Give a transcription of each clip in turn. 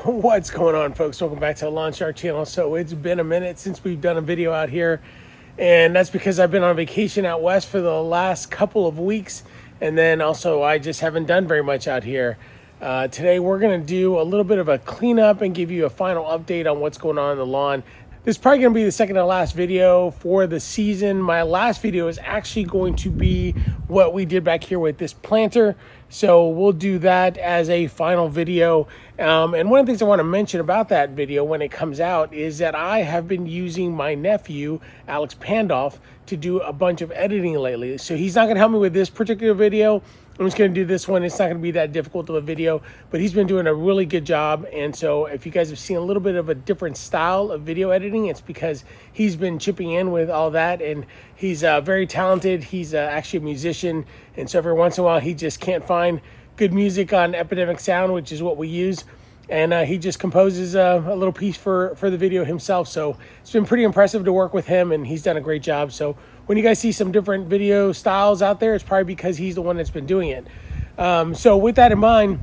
What's going on, folks? Welcome back to the Lawn Shark channel. So it's been a minute since we've done a video out here, and that's because I've been on vacation out west for the last couple of weeks, and then also I just haven't done very much out here. Today we're going to do a little bit of a cleanup and give you a final update on what's going on in the lawn. This is probably going to be the second to last video for the season. My last video is actually going to be what we did back here with this planter. So we'll do that as a final video. And one of the things I want to mention about that video when it comes out is that I have been using my nephew, Alex Pandolf, to do a bunch of editing lately. So he's not going to help me with this particular video. I'm just going to do this one. It's not going to be that difficult of a video, but he's been doing a really good job. And so if you guys have seen a little bit of a different style of video editing, it's because he's been chipping in with all that. And he's very talented. He's actually a musician. And so every once in a while, he just can't find good music on Epidemic Sound, which is what we use. And he just composes a little piece for the video himself. So it's been pretty impressive to work with him, and he's done a great job. So when you guys see some different video styles out there, it's probably because he's the one that's been doing it. So with that in mind,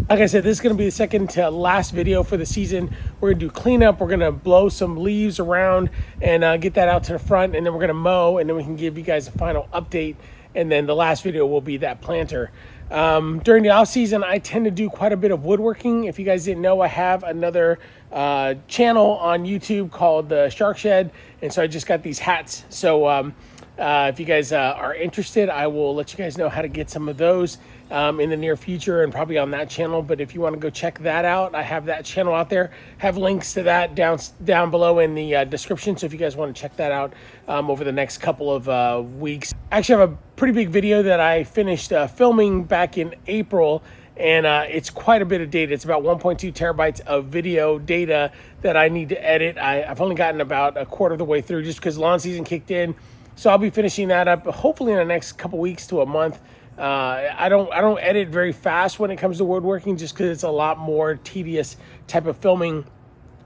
like I said, this is going to be the second to last video for the season. We're going to do cleanup. We're going to blow some leaves around and get that out to the front, and then we're going to mow, and then we can give you guys a final update. And then the last video will be that planter. During the off season, I tend to do quite a bit of woodworking. If you guys didn't know, I have another channel on YouTube called the Shark Shed, and so I just got these hats. So if you guys are interested, I will let you guys know how to get some of those in the near future, and probably on that channel. But if you want to go check that out, I have that channel out there. Have links to that down below in the description. So if you guys want to check that out over the next couple of weeks. I actually have a pretty big video that I finished filming back in April, and it's quite a bit of data. It's about 1.2 terabytes of video data that I need to edit. I've only gotten about a quarter of the way through just because lawn season kicked in. So I'll be finishing that up hopefully in the next couple weeks to a month. I don't edit very fast when it comes to woodworking, just because it's a lot more tedious type of filming.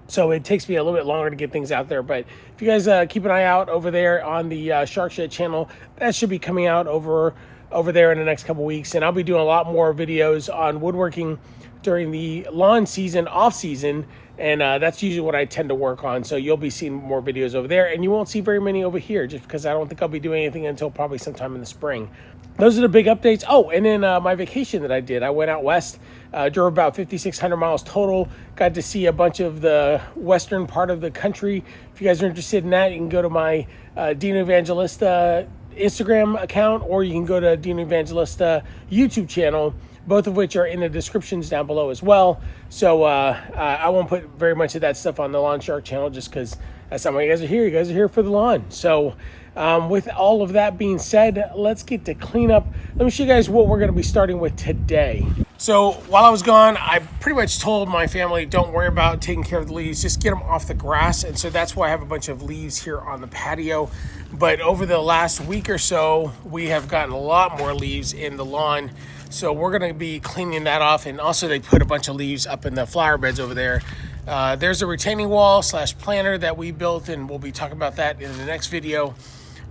So it takes me a little bit longer to get things out there. But if you guys keep an eye out over there on the Shark Shed channel, that should be coming out over there in the next couple weeks. And I'll be doing a lot more videos on woodworking during the lawn season, off season. And that's usually what I tend to work on. So you'll be seeing more videos over there, and you won't see very many over here just because I don't think I'll be doing anything until probably sometime in the spring. Those are the big updates. Oh, and then my vacation that I did. I went out west, drove about 5,600 miles total. Got to see a bunch of the western part of the country. If you guys are interested in that, you can go to my Dino Evangelista Instagram account, or you can go to Dino Evangelista YouTube channel, both of which are in the descriptions down below as well. So I won't put very much of that stuff on the Lawn Shark channel just because that's not why you guys are here. You guys are here for the lawn. So with all of that being said, let's get to cleanup. Let me show you guys what we're going to be starting with today. So while I was gone, I pretty much told my family, don't worry about taking care of the leaves, just get them off the grass. And so that's why I have a bunch of leaves here on the patio. But over the last week or so, we have gotten a lot more leaves in the lawn. So we're going to be cleaning that off. And also they put a bunch of leaves up in the flower beds over there. There's a retaining wall / planter that we built, and we'll be talking about that in the next video.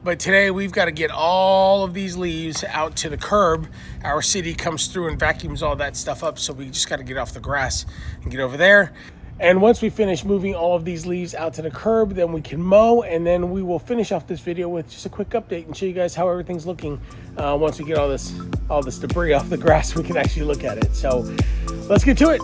But today we've got to get all of these leaves out to the curb. Our city comes through and vacuums all that stuff up, so we just got to get off the grass and get over there. And once we finish moving all of these leaves out to the curb, then we can mow, and then we will finish off this video with just a quick update and show you guys how everything's looking. Once we get all this debris off the grass, we can actually look at it. So let's get to it.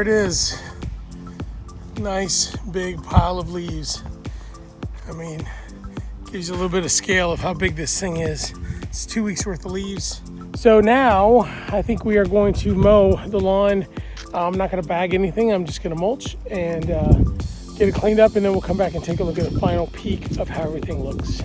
it is. Nice big pile of leaves. I mean, gives you a little bit of scale of how big this thing is. It's 2 weeks worth of leaves. So now I think we are going to mow the lawn. I'm not going to bag anything. I'm just going to mulch and get it cleaned up, and then we'll come back and take a look at the final peek of how everything looks.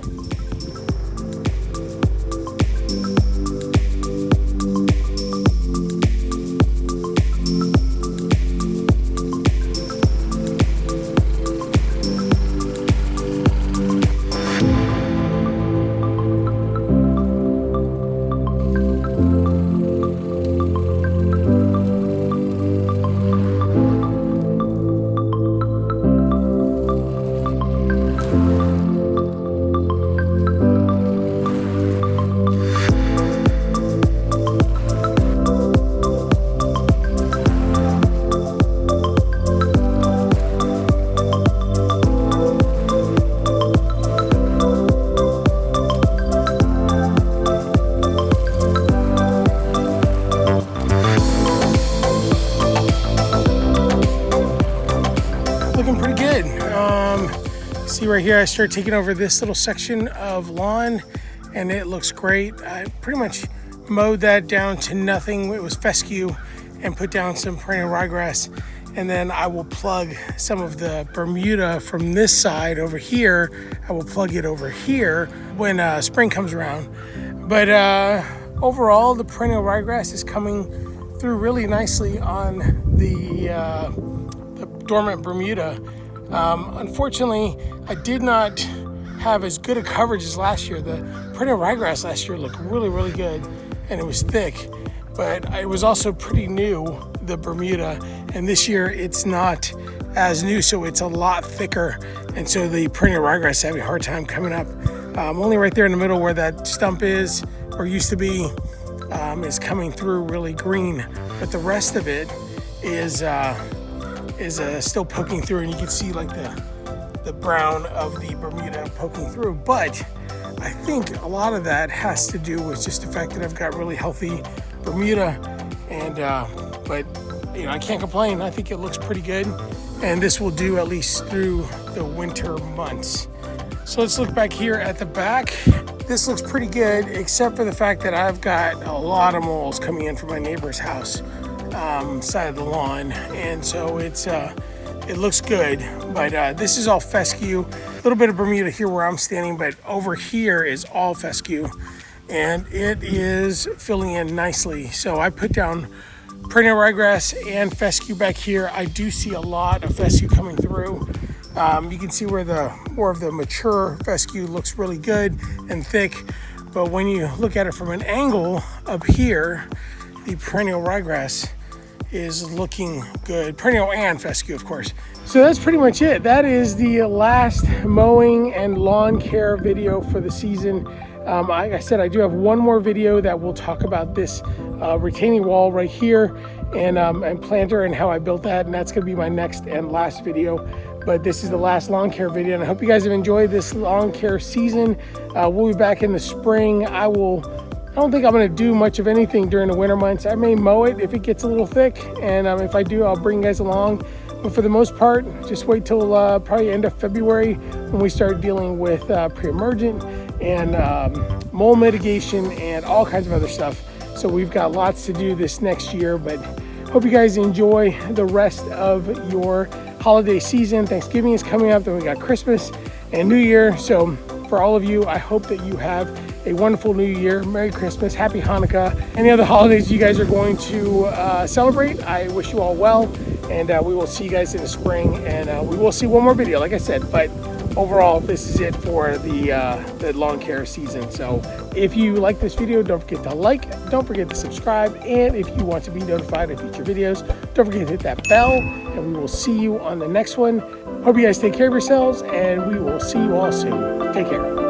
Looking pretty good. See right here, I started taking over this little section of lawn and it looks great. I pretty much mowed that down to nothing. It was fescue and put down some perennial ryegrass. And then I will plug some of the Bermuda from this side over here. I will plug it over here when spring comes around. But overall, the perennial ryegrass is coming through really nicely on the dormant Bermuda. Unfortunately, I did not have as good a coverage as last year. The perennial ryegrass last year looked really, really good and it was thick, but it was also pretty new, the Bermuda, and this year it's not as new, so it's a lot thicker, and so the perennial ryegrass is having a hard time coming up. Only right there in the middle where that stump is, or used to be, is coming through really green, but the rest of it is still poking through, and you can see like the brown of the Bermuda poking through. But I think a lot of that has to do with just the fact that I've got really healthy Bermuda, and but you know, I can't complain. I think it looks pretty good, and this will do at least through the winter months. So let's look back here at the back. This looks pretty good, except for the fact that I've got a lot of moles coming in from my neighbor's house side of the lawn, and so it looks good, but this is all fescue. A little bit of Bermuda here where I'm standing, but over here is all fescue, and it is filling in nicely. So I put down perennial ryegrass and fescue back here. I do see a lot of fescue coming through. You can see where the more of the mature fescue looks really good and thick, but when you look at it from an angle up here, the perennial ryegrass is looking good. Perennial and fescue, of course. So that's pretty much it. That is the last mowing and lawn care video for the season. Like I said, I do have one more video that will talk about this retaining wall right here and planter and how I built that, and that's going to be my next and last video. But this is the last lawn care video, and I hope you guys have enjoyed this lawn care season. We'll be back in the spring. I don't think I'm going to do much of anything during the winter months. I may mow it if it gets a little thick, and if I do, I'll bring you guys along. But for the most part, just wait till probably end of February when we start dealing with pre-emergent and mold mitigation and all kinds of other stuff. So we've got lots to do this next year, but hope you guys enjoy the rest of your holiday season. Thanksgiving is coming up, then we got Christmas and New Year. So for all of you, I hope that you have a wonderful New Year. Merry Christmas, Happy Hanukkah. Any other holidays you guys are going to celebrate, I wish you all well, and we will see you guys in the spring, and we will see one more video, like I said. But overall, this is it for the lawn care season. So if you like this video, don't forget to like, don't forget to subscribe, and if you want to be notified of future videos, don't forget to hit that bell, and we will see you on the next one. Hope you guys take care of yourselves, and we will see you all soon. Take care.